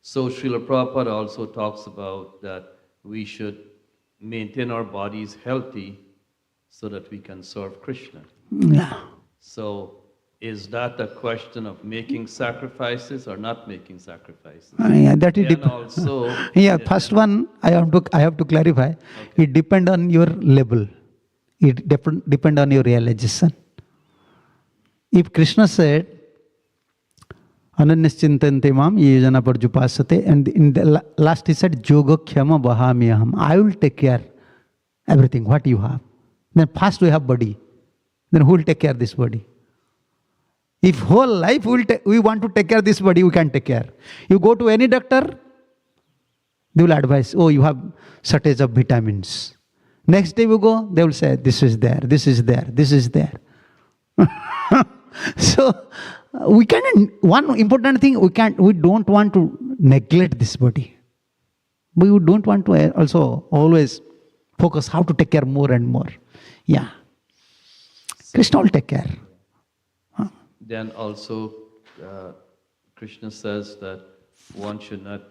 So Srila Prabhupada also talks about that we should maintain our bodies healthy so that we can serve Krishna. Yeah. So is that a question of making sacrifices or not making sacrifices? Yeah, that is And also, yeah, first one I have to clarify. Okay. It depend on your level. It depend on your realization. If Krishna said, Ananyaschintante mam yejana parjupasate, and in the last he said, Yoga khyama vahamyaham. I will take care everything, what you have. Then first we have body. Then who will take care of this body? If whole life we want to take care of this body, we can take care. You go to any doctor, they will advise, oh, you have shortage of vitamins. Next day you go, they will say, this is there, this is there, this is there. So, one important thing, we don't want to neglect this body. We don't want to also always focus how to take care more and more. Yeah. Krishna will take care. then also Krishna says that one should not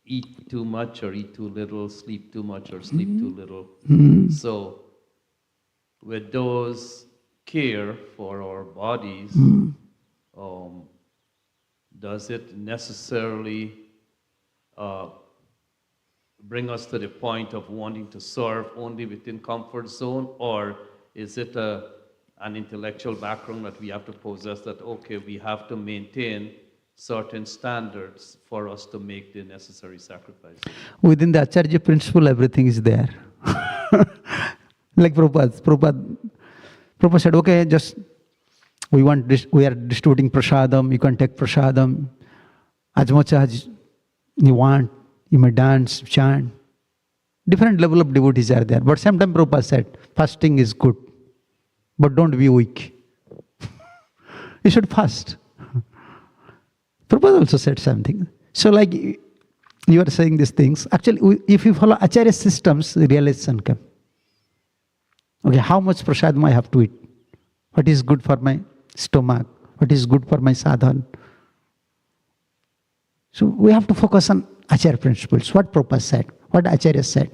eat too much or eat too little, sleep too much or sleep too little. So with those care for our bodies, does it necessarily bring us to the point of wanting to serve only within comfort zone, or is it an intellectual background that we have to possess that, okay, we have to maintain certain standards for us to make the necessary sacrifices? Within the Acharya principle, everything is there. Like Prabhupada said, okay, just we are distributing prasadam, you can take prasadam as much as you want, you may dance, chant. Different level of devotees are there. But sometimes Prabhupada said, fasting is good, but don't be weak. You should fast. Prabhupada also said something. So like you are saying these things, actually if you follow Acharya systems, realization comes. Okay, how much prasadam I have to eat? What is good for my stomach? What is good for my sadhana? So we have to focus on Acharya principles. What Prabhupada said, what Acharya said.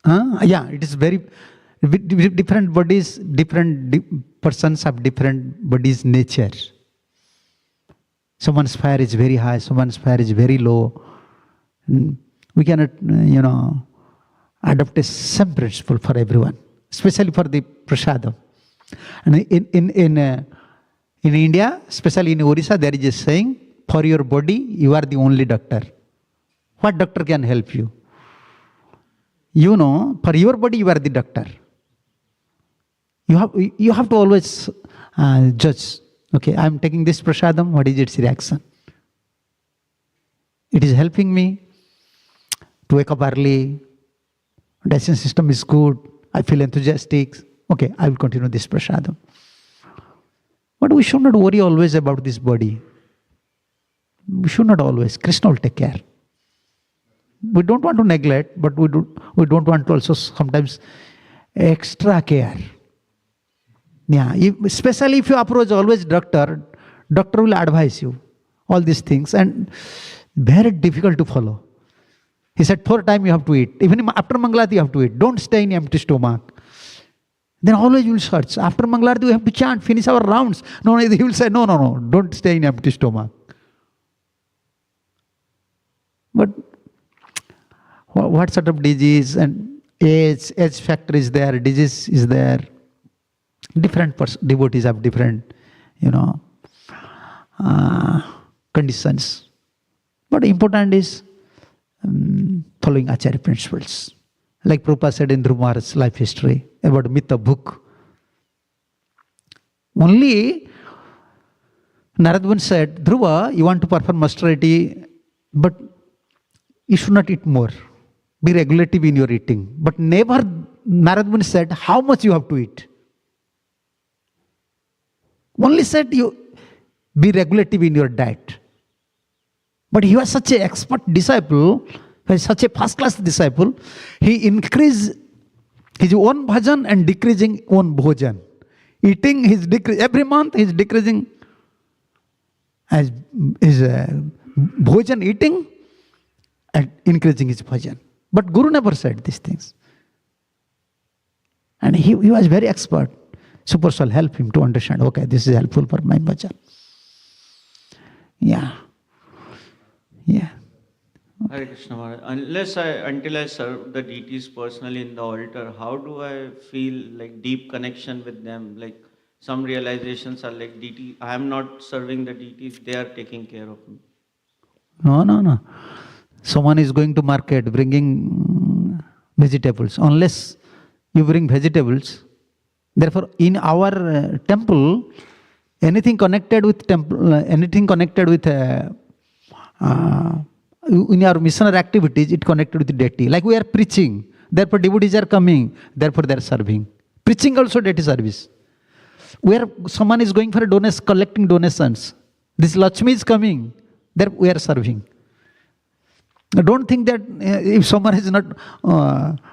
Yeah, it is very different bodies, different persons have different bodies' nature. Someone's fire is very high, someone's fire is very low. We cannot, adopt the same principle for everyone, especially for the prasadam. And in India, especially in Orissa, there is a saying, for your body, you are the only doctor. What doctor can help you? For your body, you are the doctor. You have to always judge. Okay, I am taking this prasadam, what is its reaction? It is helping me to wake up early, digestion system is good, I feel enthusiastic, okay, I will continue this prasadam. But we should not worry always about this body. We should not always. Krishna will take care. We don't want to neglect, but we don't want to also sometimes extra care. Yeah, especially if you approach always doctor will advise you all these things, and very difficult to follow. He said 4 times you have to eat. Even after Mangalarti you have to eat. Don't stay in empty stomach. Then always you will search. After Mangalarti we have to chant, finish our rounds. No, he will say, no, don't stay in empty stomach. But what sort of disease and age factor is there, disease is there. Different devotees have different, conditions. But important is following Acharya principles. Like Prabhupada said in Dhruv Maharaj's life history about Mita book. Only Narad Muni said, Dhruva, you want to perform austerity, but you should not eat more. Be regulative in your eating. But never Narad Muni said how much you have to eat. Only said you be regulative in your diet. But he was such an expert disciple, he was such a first-class disciple, he increased his own bhajan and decreasing own bhojan. Eating, every month he is decreasing his bhojan eating and increasing his bhajan. But Guru never said these things. And he was very expert. Super Soul helped him to understand, okay, this is helpful for my bhajan. Yeah. Hare Krishna Maharaj. Until I serve the deities personally in the altar, how do I feel like deep connection with them? Like some realizations are like deity, I am not serving the deities, they are taking care of me. No. Someone is going to market bringing vegetables. Unless you bring vegetables, therefore in our temple, anything connected with in our missionary activities, it connected with deity. Like we are preaching, therefore devotees are coming, therefore they are serving. Preaching also deity service. Where someone is going for collecting donations, this Lakshmi is coming, there we are serving. Don't think that if someone is not,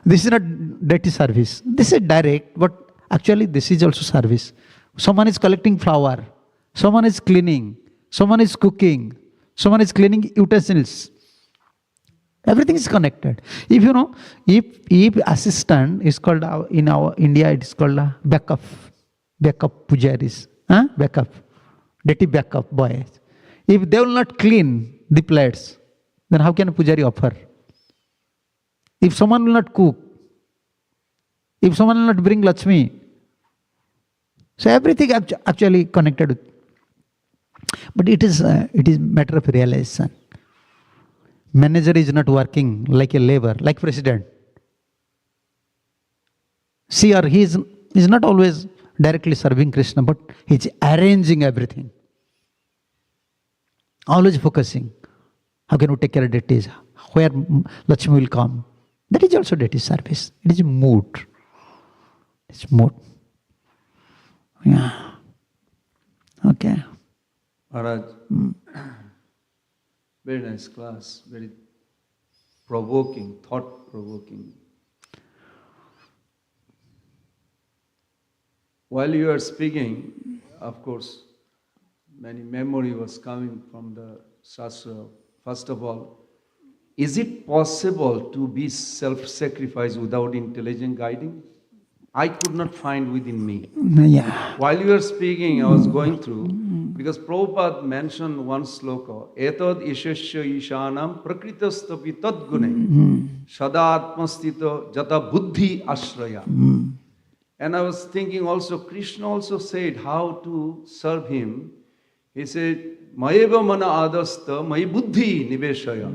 this is not deity service. This is direct, but actually this is also service. Someone is collecting flour, someone is cleaning, someone is cooking, someone is cleaning utensils. Everything is connected. If you know, if assistant is called, in our India it is called a backup pujaris, backup, deity backup boys. If they will not clean the plates, then how can a pujari offer? If someone will not cook, if someone will not bring Lakshmi, so everything actually connected with. But it is matter of realization. Manager is not working like a labor, like president. She or he is not always directly serving Krishna, but he is arranging everything. Always focusing. How can we take care of deities? Where Lakshmi will come? That is also deity service. It is mood. It's mood. Yeah. Okay. Maharaj, very nice class, very provoking, thought-provoking. While you are speaking, of course, many memory was coming from the Shastra. First of all, is it possible to be self-sacrifice without intelligent guiding? I could not find within me. Yeah. While you were speaking, I was going through, because Prabhupada mentioned one sloka, Etad ishasya ishanam prakritastapi tad gune sadatmastita jata buddhi ashraya. And I was thinking also, Krishna also said how to serve him. He said, Mayeva mana adasta mai buddhi niveshaya.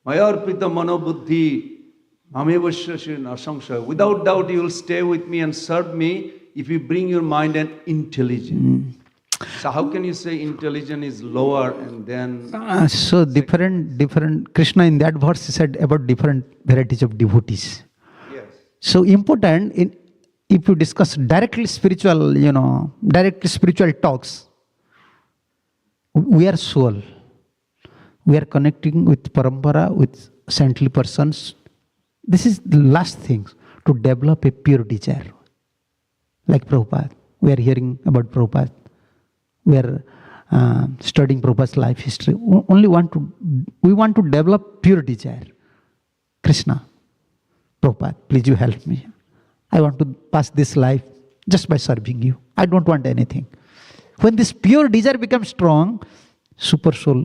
Mayarpita mano buddhi without doubt you will stay with me and serve me if you bring your mind and intelligence. So how can you say intelligence is lower and then... So different, Krishna in that verse said about different varieties of devotees. Yes. So important, if you discuss directly spiritual, directly spiritual talks, we are soul. We are connecting with parampara, with saintly persons. This is the last thing, to develop a pure desire. Like Prabhupada. We are hearing about Prabhupada. We are studying Prabhupada's life history. We want to develop pure desire. Krishna, Prabhupada, please you help me. I want to pass this life just by serving you. I don't want anything. When this pure desire becomes strong, super soul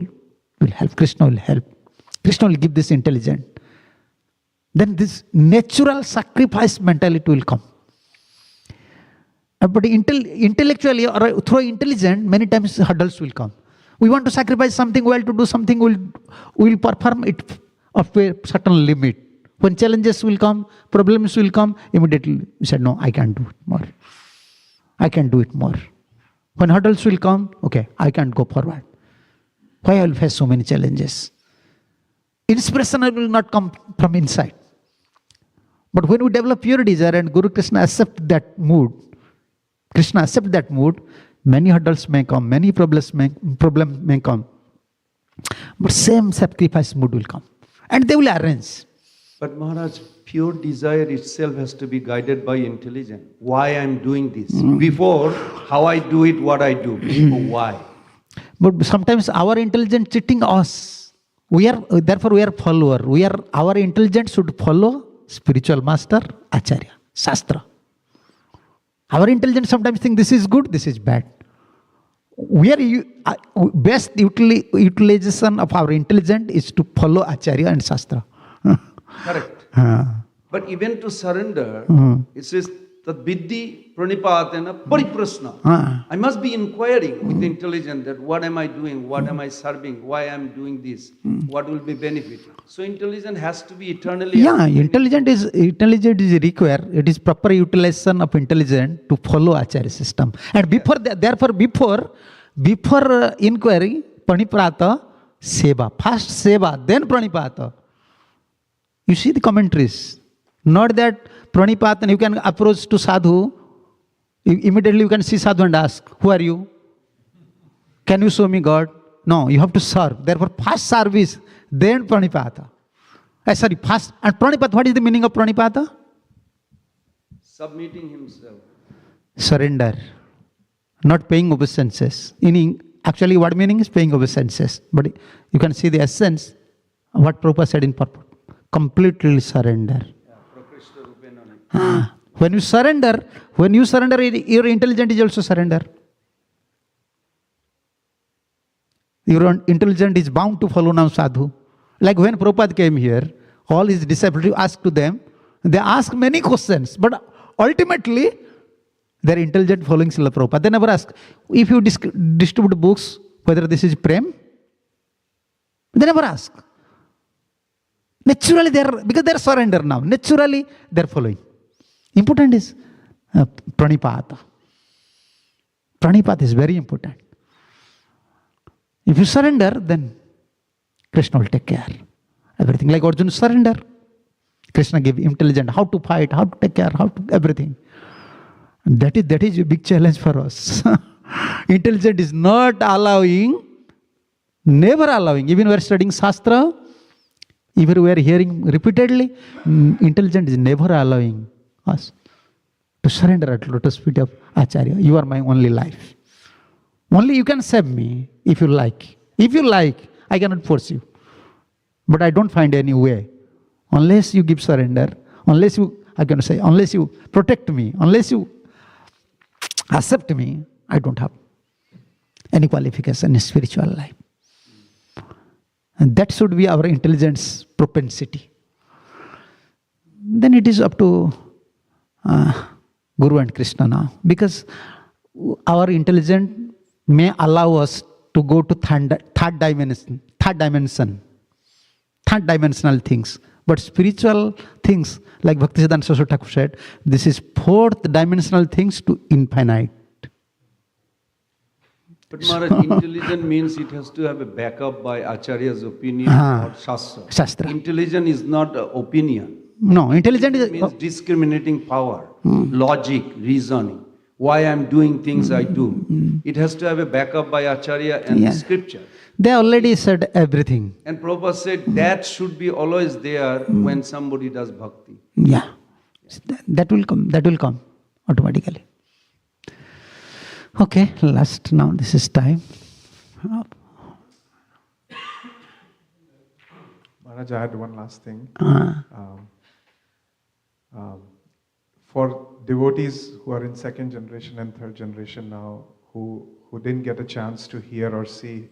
will help. Krishna will help. Krishna will give this intelligence. Then this natural sacrifice mentality will come. But intellectually or through intelligence, many times hurdles will come. We want to sacrifice something well to do something, we'll perform it up to a certain limit. When challenges will come, problems will come, immediately we said, no, I can't do it more. I can do it more. When hurdles will come, okay, I can't go forward. Why I will face so many challenges? Inspiration will not come from inside. But when we develop pure desire and Guru Krishna accept that mood, many hurdles may come, many problems may come. But same sacrifice mood will come. And they will arrange. But Maharaj, pure desire itself has to be guided by intelligence. Why I'm doing this? Before, how I do it, what I do. Why? But sometimes our intelligence cheating us. Therefore we are follower. Our intelligence should follow spiritual master, Acharya, Shastra. Our intelligence sometimes think this is good, this is bad. Best utilization of our intelligence is to follow Acharya and Shastra. Correct. But even to surrender, it says that Viddhi Pranipatena Pariprasna. I must be inquiring with intelligence that what am I doing, what am I serving, why am I doing this, what will be benefit. So intelligence has to be eternally. Yeah, intelligence is required. It is proper utilization of intelligence to follow Acharya system. And before inquiry, Pranipata, Seva. First Seva, then Pranipata. You see the commentaries. Not that Pranipatan, you can approach to sadhu, immediately you can see sadhu and ask, who are you? Can you show me God? No, you have to serve. Therefore, first service, then Pranipata. First. And Pranipata, what is the meaning of Pranipata? Submitting himself. Surrender. Not paying obeisances. Actually, what meaning is paying obeisances? But you can see the essence, what Prabhupada said in purport. Completely surrender. When you surrender, your intelligence is also surrender. Your intelligence is bound to follow now sadhu. Like when Prabhupada came here, all his disciples asked to them, they asked many questions, but ultimately, their intelligent following Srila Prabhupada. They never ask, if you distribute books, whether this is prem, they never ask. Naturally, because they are surrender now. Naturally, they are following. Important is Pranipata. Pranipata is very important. If you surrender, then Krishna will take care. Everything. Like Arjuna surrender. Krishna gave intelligence, how to fight, how to take care, everything. That is a big challenge for us. Intelligence is not allowing, never allowing. Even we are studying Shastra, even we are hearing repeatedly, intelligence is never allowing us to surrender at lotus feet of Acharya. You are my only life. Only you can save me if you like. If you like, I cannot force you. But I don't find any way. Unless you give surrender, unless you protect me, unless you accept me, I don't have any qualification in spiritual life. And that should be our intelligence propensity. Then it is up to Guru and Krishna now. Because our intelligence may allow us to go to third dimensional things. But spiritual things, like Bhaktisiddhanta Saraswati Thakur said, this is fourth dimensional things to infinite. But Maharaj, intelligence means it has to have a backup by Acharya's opinion or Shastra. Intelligence is not opinion. No, intelligence means discriminating power, logic, reasoning. Why I'm doing things I do. It has to have a backup by Acharya and scripture. They already said everything. And Prabhupada said that should be always there when somebody does bhakti. Yeah. That will come automatically. Okay, last now, this is time. Maharaj, I had one last thing. For devotees who are in second generation and third generation now, who didn't get a chance to hear or see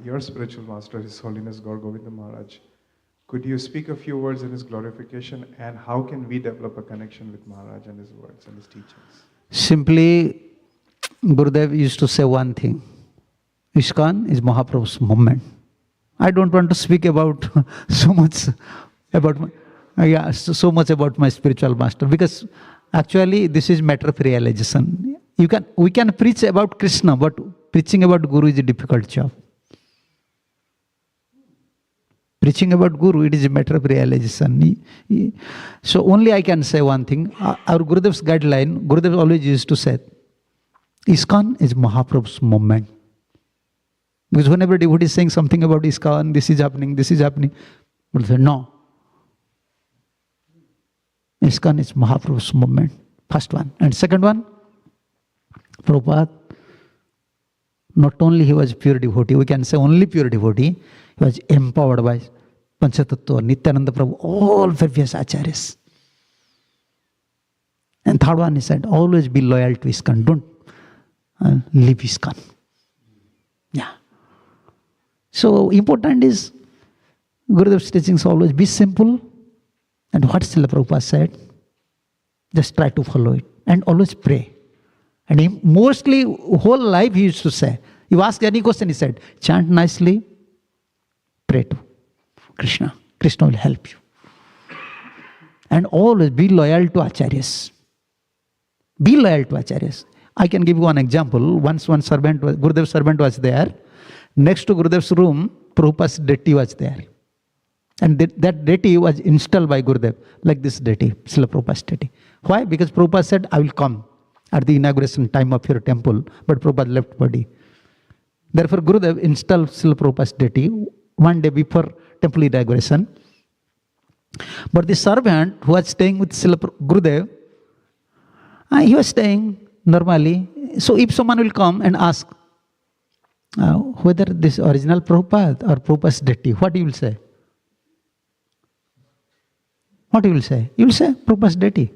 your spiritual master, His Holiness Gaur Govinda Maharaj, could you speak a few words in his glorification, and how can we develop a connection with Maharaj and his words and his teachings? Simply, Gurudev used to say one thing. ISKCON is Mahaprabhu's movement. I don't want to speak about so much about Yeah, so much about my spiritual master, because actually this is matter of realization. We can preach about Krishna, but preaching about Guru is a difficult job. Preaching about Guru, it is a matter of realization. So only I can say one thing. Our Gurudev's guideline, Gurudev always used to say, ISKCON is Mahaprabhu's movement. Because whenever devotee is saying something about ISKCON, this is happening, Gurudev said, no. ISKCON is Mahaprabhu's movement. First one. And second one, Prabhupada, not only he was pure devotee, we can say only pure devotee, he was empowered by Panchatattva, Nityananda Prabhu, all various acharyas. And third one, he said, always be loyal to ISKCON, don't leave ISKCON. Yeah. So important is, Gurudev's teachings always be simple, and what Srila Prabhupada said, just try to follow it, and always pray. And he mostly, whole life he used to say, you ask any question, he said, chant nicely, pray to Krishna. Krishna will help you. And always be loyal to acharyas. Be loyal to acharyas. I can give you one example. Once one servant, Gurudev's servant was there. Next to Gurudev's room, Prabhupada's deity was there. And that deity was installed by Gurudev, like this deity, Srila Prabhupada's deity. Why? Because Prabhupada said, I will come at the inauguration time of your temple, but Prabhupada left body. Therefore, Gurudev installed Srila Prabhupada's deity one day before temple inauguration. But the servant who was staying with Srila Gurudev, he was staying normally. So if someone will come and ask whether this original Prabhupada or Prabhupada's deity, what you will say? What you will say? You will say Prabhupada's deity.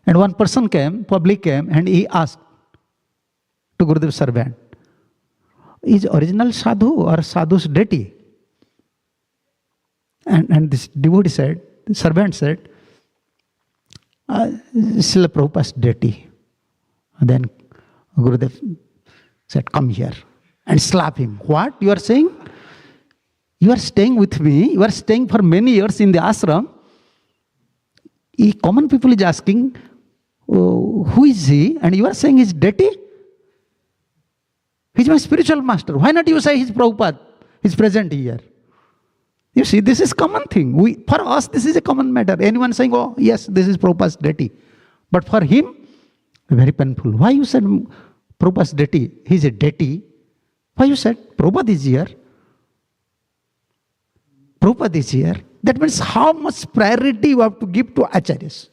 And one person came, public came, and he asked to Gurudev's servant, is original sadhu or sadhu's deity? And this devotee said, the servant said, Srila Prabhupada's deity. And then Gurudev said, come here, and slap him. What you are saying? You are staying with me, you are staying for many years in the ashram. Common people is asking, who is he? And you are saying his deity? He's my spiritual master. Why not you say he's Prabhupada? He's present here. You see, this is common thing. For us, this is a common matter. Anyone saying, oh, yes, this is Prabhupada's deity. But for him, very painful. Why you said Prabhupada's deity? He's a deity. Why you said Prabhupada is here? Prabhupada is here. That means how much priority you have to give to acharyas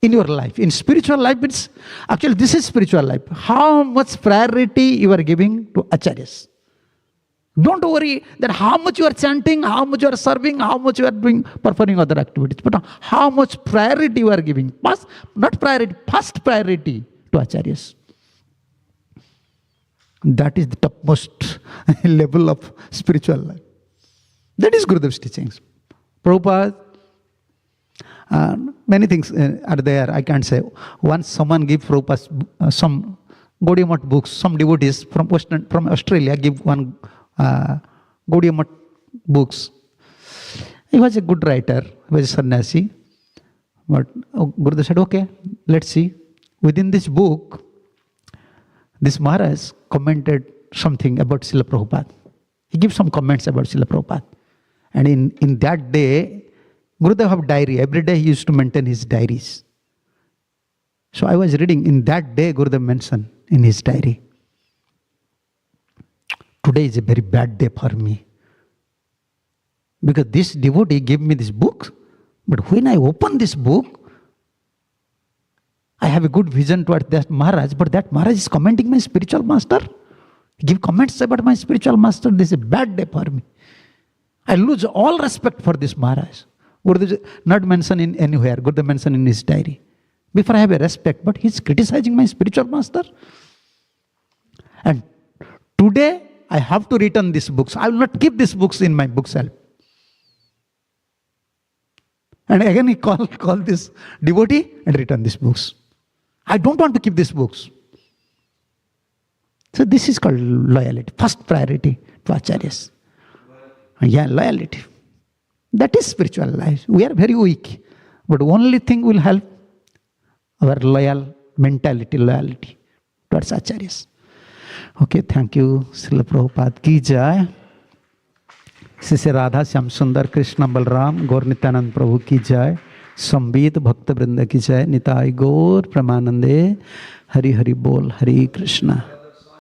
in your life. In spiritual life, it's actually this is spiritual life. How much priority you are giving to acharyas. Don't worry that how much you are chanting, how much you are serving, how much you are doing, performing other activities. But how much priority you are giving. Not priority, first priority to acharyas. That is the topmost level of spiritual life. That is Gurudev's teachings. Prabhupada, many things are there, I can't say. Once someone gave Prabhupada some Gaudiya Math books, some devotees from Australia give one Gaudiya Math books. He was a good writer, he was a sannyasi. But Gurudev said, okay, let's see. Within this book, this Maharaj commented something about Srila Prabhupada. He gives some comments about Srila Prabhupada. And in that day, Gurudev have diary. Every day he used to maintain his diaries. So I was reading, in that day Gurudev mentioned in his diary, today is a very bad day for me. Because this devotee gave me this book, but when I open this book, I have a good vision toward that Maharaj, but that Maharaj is commenting my spiritual master. He give comments about my spiritual master. This is a bad day for me. I lose all respect for this Maharaj. Gurudev not mentioned in anywhere. Gurudev mentioned in his diary. Before I have a respect, but he's criticizing my spiritual master. And today I have to return these books. I will not keep these books in my bookshelf. And again he called this devotee and return these books. I don't want to keep these books. So this is called loyalty. First priority to acharyas. Yeah, loyalty. That is spiritual life. We are very weak. But only thing will help our loyalty towards Acharyas. Okay, thank you. Srila Prabhupada ki jai. Sri Radha Shyam Sundar Krishna Balram Gaur Nityanand Prabhu ki jai. Sambit Bhakta Vrinda ki jai. Nitai Gaur Pramanande. Hari Hari Bol. Hari Krishna.